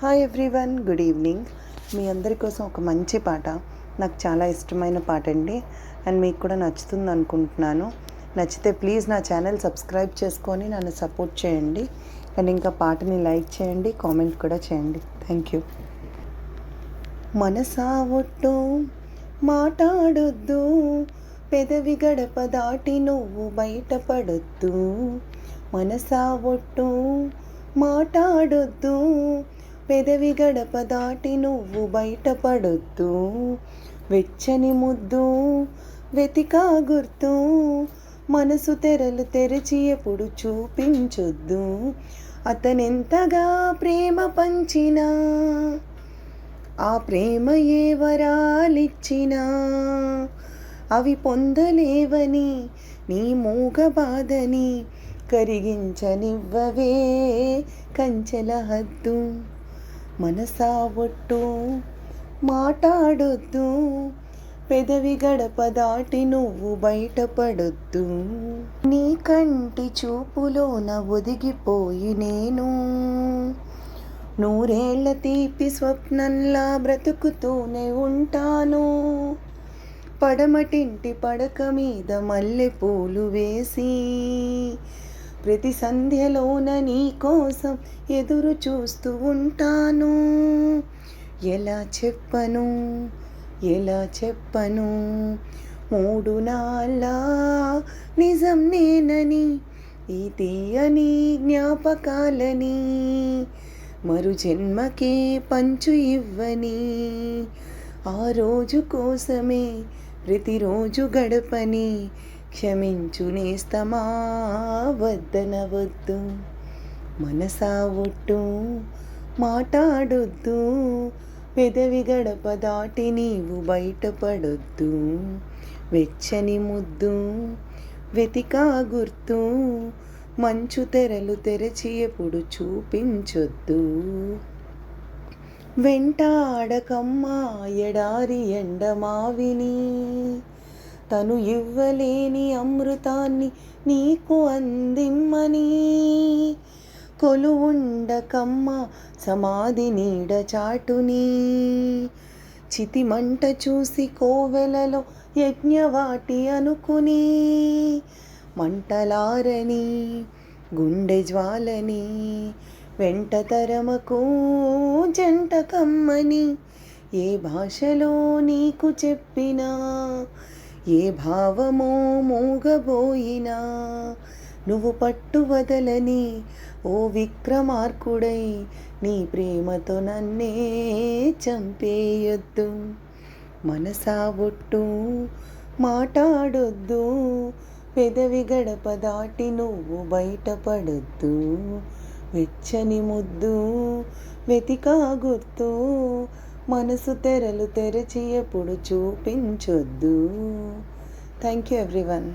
Hi everyone, good evening. మీ అందరి కోసం ఒక మంచి పాట, నాకు చాలా ఇష్టమైన పాట అండి. అండ్ మీకు కూడా నచ్చుతుంది అనుకుంటున్నాను. నచ్చితే ప్లీజ్ నా ఛానల్ సబ్స్క్రైబ్ చేసుకొని నన్ను సపోర్ట్ చేయండి. అండ్ ఇంకా పాటని లైక్ చేయండి, కామెంట్ కూడా చేయండి. Thank you. మనసా ఒట్టు మాట్లాడొద్దు, పెదవి గడప దాటి నువ్వు బయటపడొద్దు. మనసా ఒట్టు మాట్లాడొద్దు, పెదవి గడప దాటి నువ్వు బయటపడొద్దు. వెచ్చని ముద్దు వెతికా గుర్తు, మనసు తెరలు తెరిచి ఎప్పుడు చూపించొద్దు. అతనెంతగా ప్రేమ పంచినా, ఆ ప్రేమ ఏ వరాలిచ్చినా అవి పొందలేవని నీ మూగ బాధని కరిగించనివ్వవే కంచెల హద్దు. మనసా ఒట్టు మాట్లాడొద్దు, పెదవి గడప దాటి నువ్వు బయటపడొద్దు. నీ కంటి చూపులోన ఒదిగిపోయి నేను నూరేళ్ల తీపి స్వప్నంలా బ్రతుకుతూనే ఉంటాను. పడమటింటి పడక మీద మల్లెపూలు వేసి ప్రతి సంధ్యలోన నీ కోసం ఎదురు చూస్తూ ఉంటాను. ఎలా చెప్పను ఎలా చెప్పను, 3 నాళ్ళ నిజం నేనని, ఈ తీయని జ్ఞాపకాలని మరు జన్మకే పంచు ఇవ్వని, ఆ రోజు కోసమే ప్రతిరోజు గడపని క్షమించు నేస్తమా వద్దనవద్దు. మనసా ఒట్టు మాట్లాడొద్దు, పెదవి గడప దాటి నీవు బయటపడొద్దు. వెచ్చని ముద్దు వెతికా గుర్తు, మంచు తెరలు తెరచి ఎప్పుడు చూపించొద్దు. వెంటాడకమ్మా ఎడారి ఎండమావిని, తను ఇవ్వలేని అమృతాన్ని నీకు అందిమ్మని. కొలువుండకమ్మ సమాధి నీడ చాటుని, చితిమంట చూసి కోవెలలో యజ్ఞవాటి అనుకుని. మంటలారని గుండె జ్వాలని వెంట తరమకు జంట కమ్మని. ఏ భాషలో నీకు చెప్పినా, ఏ భావమో మూగబోయినా, నువ్వు పట్టు వదలని ఓ విక్రమార్కుడై నీ ప్రేమతో నన్నే చంపేయొద్దు. మనసా ఒట్టు మాట్లాడొద్దు, పెదవి గడప దాటి నువ్వు బయటపడొద్దు. వెచ్చని ముద్దు వెతికా గుర్తు, మనసు తెరలు తెరచి ఎప్పుడు చూపించొద్దు. Thank you everyone.